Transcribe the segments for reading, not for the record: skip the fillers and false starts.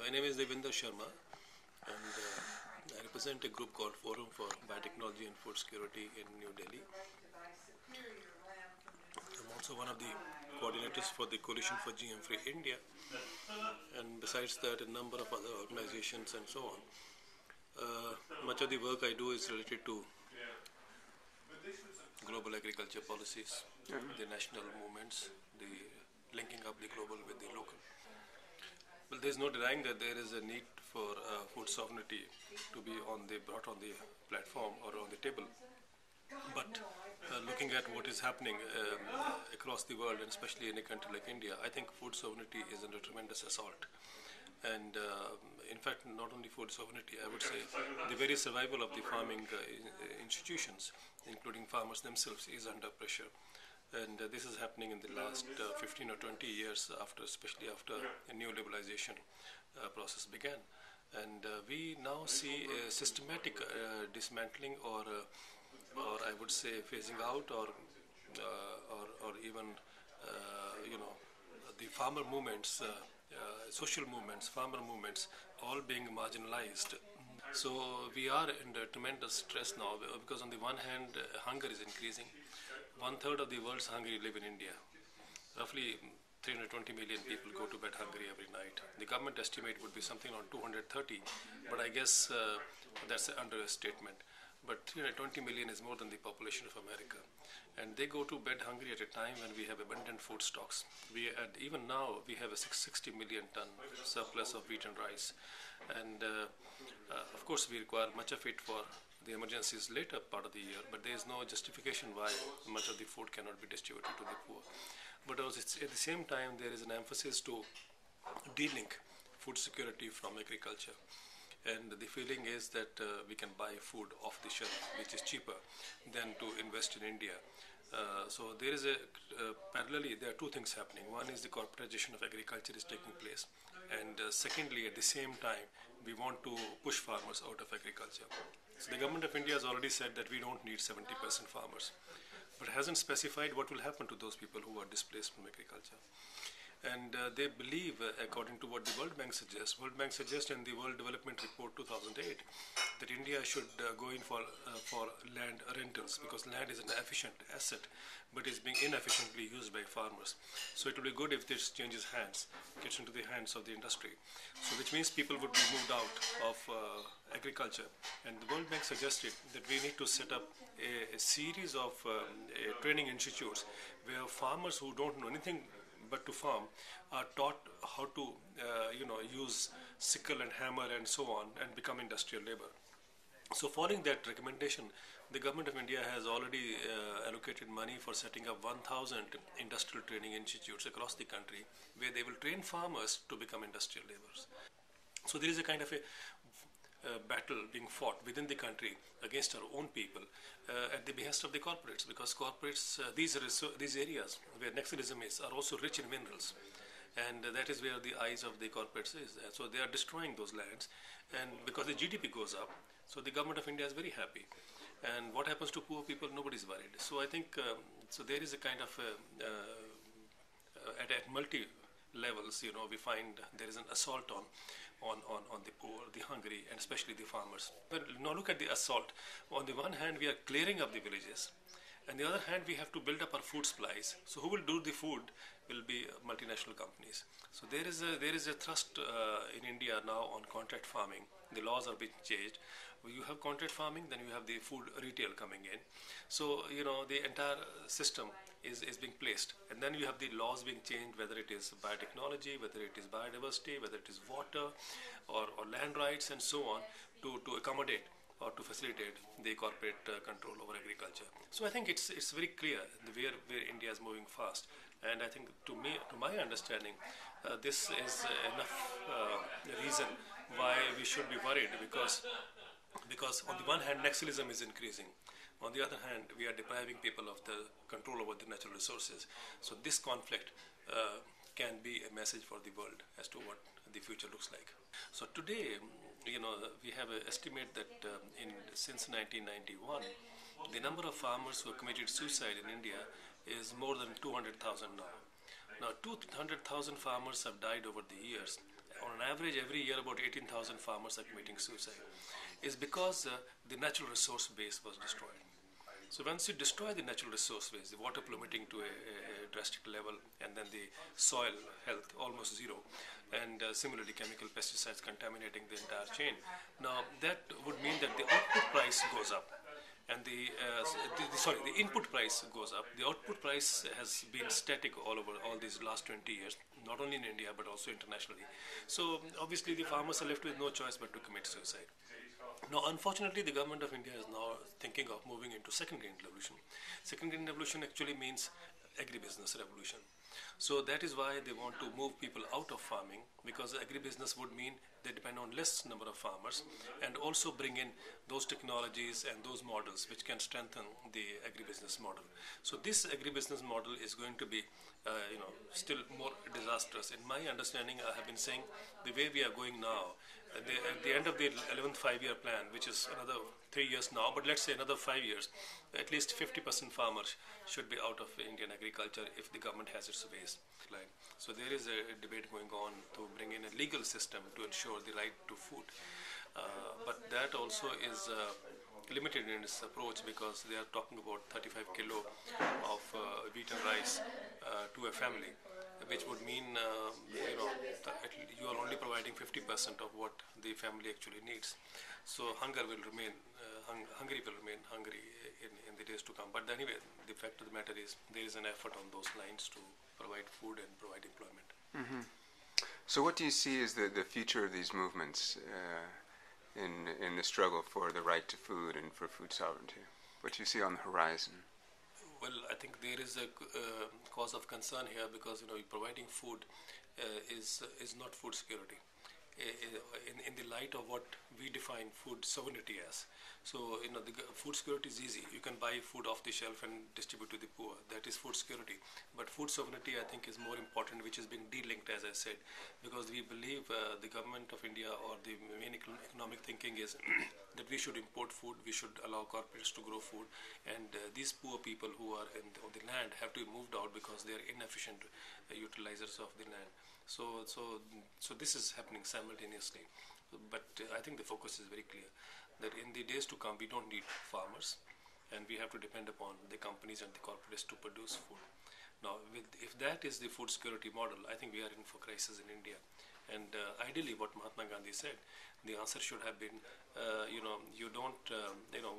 My name is Devinder Sharma, and I represent a group called Forum for Biotechnology and Food Security in New Delhi. I'm also one of the coordinators for the Coalition for GM-Free India, and besides that, a number of other organizations and so on. Much of the work I do is related to global agriculture policies, the national movements, the linking up the global with the local. Well, there's no denying that there is a need for food sovereignty to be brought on the platform or on the table. But looking at what is happening across the world, and especially in a country like India, I think food sovereignty is under tremendous assault. And in fact, not only food sovereignty, I would say the very survival of the farming institutions, including farmers themselves, is under pressure. And this is happening in the last 15 or 20 years, especially after a new liberalization process began. And we now see a systematic dismantling, or I would say phasing out, or even the farmer movements, social movements, farmer movements, all being marginalized. So we are under tremendous stress now because on the one hand, hunger is increasing. 1/3 of the world's hungry live in India. Roughly 320 million people go to bed hungry every night. The government estimate would be something around 230, but I guess that's an understatement. But 320 million is more than the population of America. And they go to bed hungry at a time when we have abundant food stocks. Even now, we have a 60 million ton surplus of wheat and rice. And of course, we require much of it for the emergencies later part of the year, but there is no justification why much of the food cannot be distributed to the poor. But at the same time, there is an emphasis to de-link food security from agriculture. And the feeling is that we can buy food off the shelf, which is cheaper than to invest in India. So there is parallelly, there are two things happening. One is the corporatization of agriculture is taking place. And secondly, at the same time, we want to push farmers out of agriculture. So the government of India has already said that we don't need 70% farmers, but hasn't specified what will happen to those people who are displaced from agriculture. And they believe, according to what the World Bank suggests in the World Development Report 2008, that India should go in for land rentals, because land is an efficient asset, but is being inefficiently used by farmers. So it will be good if this changes hands, gets into the hands of the industry. So which means people would be moved out of agriculture. And the World Bank suggested that we need to set up a series of training institutes where farmers who don't know anything but to farm are taught how to use sickle and hammer and so on and become industrial labor. So following that recommendation, the government of India has already allocated money for setting up 1,000 industrial training institutes across the country where they will train farmers to become industrial laborers. So there is a kind of a battle being fought within the country against our own people at the behest of the corporates, because corporates, these areas where nexalism is, are also rich in minerals, and that is where the eyes of the corporates is. So they are destroying those lands, and because the GDP goes up, so the government of India is very happy. And what happens to poor people? Nobody's worried. So I think so there is a kind of at multi levels, we find there is an assault on the poor, the hungry, and especially the farmers. But now look at the assault. On the one hand, we are clearing up the villages. On the other hand, we have to build up our food supplies. So who will do the food will be multinational companies. So there is a thrust in India now on contract farming. The laws are being changed. You have contract farming, then you have the food retail coming in. So, the entire system is being placed. And then you have the laws being changed, whether it is biotechnology, whether it is biodiversity, whether it is water or land rights and so on, to accommodate or to facilitate the corporate control over agriculture. So I think it's very clear where India is moving fast. And I think to my understanding, this is enough reason why we should be worried, because on the one hand, nexalism is increasing. On the other hand, we are depriving people of the control over the natural resources. So this conflict can be a message for the world as to what the future looks like. So today, we have an estimate that since 1991, the number of farmers who have committed suicide in India is more than 200,000 now. Now, 200,000 farmers have died over the years, on an average every year about 18,000 farmers are committing suicide, is because the natural resource base was destroyed. So once you destroy the natural resource base, the water plummeting to a drastic level, and then the soil health almost zero, and similarly chemical pesticides contaminating the entire chain. Now that would mean that the output price goes up, and the input price goes up. The output price has been static all over all these last 20 years, not only in India but also internationally. So obviously the farmers are left with no choice but to commit suicide. Now, unfortunately, the government of India is now thinking of moving into second green revolution. Second green revolution actually means agribusiness revolution. So that is why they want to move people out of farming, because agribusiness would mean they depend on less number of farmers, and also bring in those technologies and those models which can strengthen the agribusiness model. So this agribusiness model is going to be still more disastrous. In my understanding, I have been saying the way we are going now, at the end of the 11th five-year plan, which is another 3 years now, but let's say another 5 years, at least 50% farmers should be out of Indian agriculture if the government has its ways. So there is a debate going on to bring in a legal system to ensure the right to food. But that also is limited in its approach, because they are talking about 35 kilo of wheat and rice to a family, which would mean you are only providing 50% of what the family actually needs. So hunger will remain hungry in the days to come. But anyway, the fact of the matter is there is an effort on those lines to provide food and provide employment. Mm-hmm. So what do you see as the future of these movements in the struggle for the right to food and for food sovereignty? What do you see on the horizon? Well, I think there is a cause of concern here, because providing food is not food security. In the light of what we define food sovereignty as. So, the food security is easy. You can buy food off the shelf and distribute to the poor. That is food security. But food sovereignty, I think, is more important, which is being de-linked, as I said, because we believe the government of India, or the main economic thinking is that we should import food, we should allow corporates to grow food, and these poor people who are on the land have to be moved out because they are inefficient utilizers of the land. So this is happening simultaneously. But I think the focus is very clear that in the days to come, we don't need farmers, and we have to depend upon the companies and the corporates to produce food. Now, if that is the food security model, I think we are in for crisis in India. And ideally, what Mahatma Gandhi said, the answer should have been,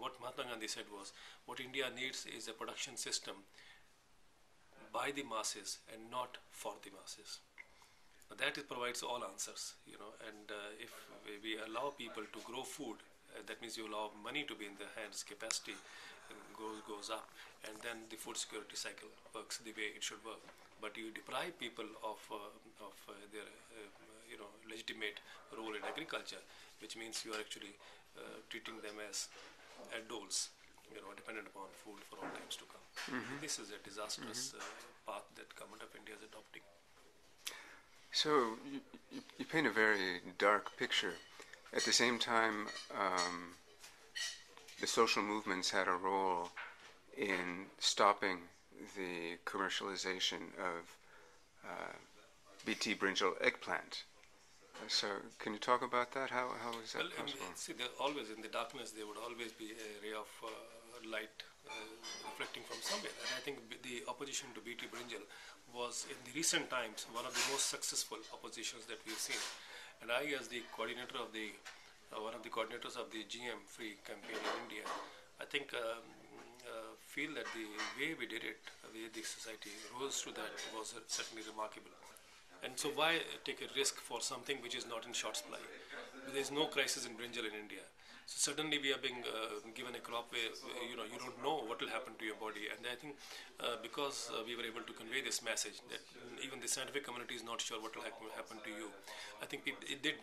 what Mahatma Gandhi said was, what India needs is a production system by the masses and not for the masses. That provides all answers, and if we allow people to grow food, that means you allow money to be in their hands, capacity goes up, and then the food security cycle works the way it should work. But you deprive people of their legitimate role in agriculture, which means you are actually treating them as adults, dependent upon food for all times to come. Mm-hmm. This is a disastrous path that government of India is adopting. So you paint a very dark picture. At the same time, the social movements had a role in stopping the commercialization of BT brinjal eggplant. So can you talk about that? How is that possible? See, always in the darkness there would always be a ray of light reflecting from somewhere. And I think the opposition to BT brinjal was in the recent times one of the most successful oppositions that we've seen. And I, as the coordinator of one of the coordinators of the GM Free campaign in India, I think feel that the way we did it, the way the society rose to that, was certainly remarkable. And so why take a risk for something which is not in short supply? There is no crisis in brinjal in India. So suddenly we are being given a crop where you don't know what will happen to your body. And I think because we were able to convey this message that even the scientific community is not sure what will happen to you, I think it did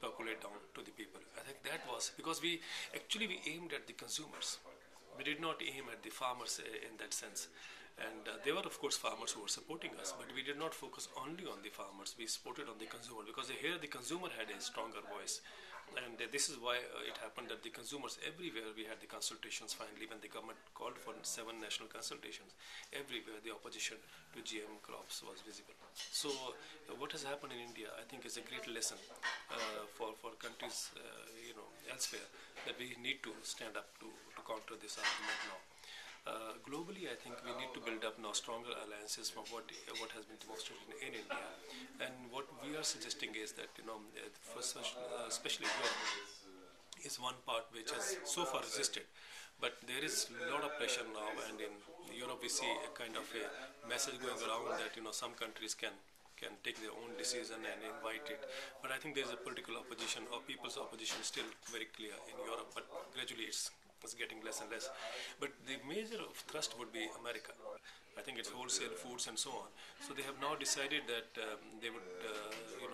percolate down to the people. I think that was because we aimed at the consumers. We did not aim at the farmers in that sense. And there were, of course, farmers who were supporting us, but we did not focus only on the farmers. We supported on the consumer, because here the consumer had a stronger voice. And this is why it happened that the consumers everywhere, we had the consultations finally when the government called for 7 national consultations. Everywhere the opposition to GM crops was visible. So what has happened in India, I think, is a great lesson for countries elsewhere, that we need to stand up to counter this argument now. Globally, I think we need to build up now stronger alliances from what has been demonstrated in India. And what we are suggesting is that, especially Europe, is one part which has so far resisted. But there is a lot of pressure now, and in Europe we see a kind of a message going around that some countries can take their own decision and invite it. But I think there is a political opposition, or people's opposition, still very clear in Europe. But gradually it's getting less and less. But the major of thrust would be America. I think it's wholesale foods and so on. So they have now decided that they would,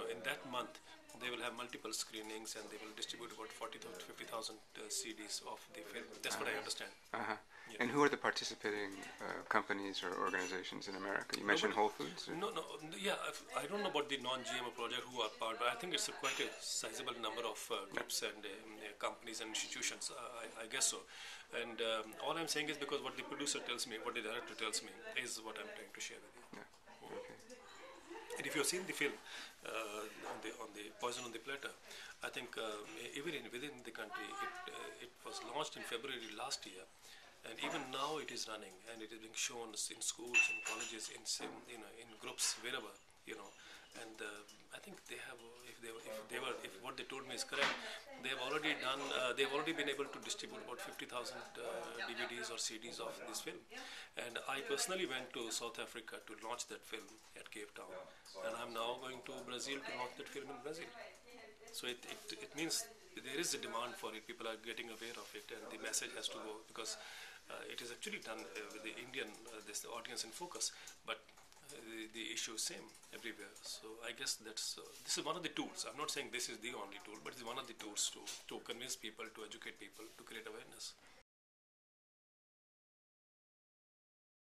in that month, they will have multiple screenings, and they will distribute about 40,000 to 50,000 CDs of the film. That's what I understand. Uh-huh. Yeah. And who are the participating companies or organizations in America? You mentioned Whole Foods? Or? No, yeah, I don't know about the non-GMO project who are part, but I think it's quite a sizable number of groups and companies and institutions. I guess so. And all I'm saying is, because what the producer tells me, what the director tells me, is what I'm trying to share with you. Yeah. Okay. And if you've seen the film on the Poison on the Platter, I think even within the country, it was launched in February last year, and even now it is running, and it is being shown in schools, in colleges, in groups, wherever, And I think they have, if what they told me is correct, they have already done. They have already been able to distribute about 50,000 DVDs or CDs of this film. And I personally went to South Africa to launch that film at Cape Town, and I'm now going to Brazil to launch that film in Brazil. So it means there is a demand for it. People are getting aware of it, and the message has to go, because it is actually done with the Indian this audience in focus, but the issue is same everywhere. So I guess this is one of the tools. I'm not saying this is the only tool, but it's one of the tools to convince people, to educate people, to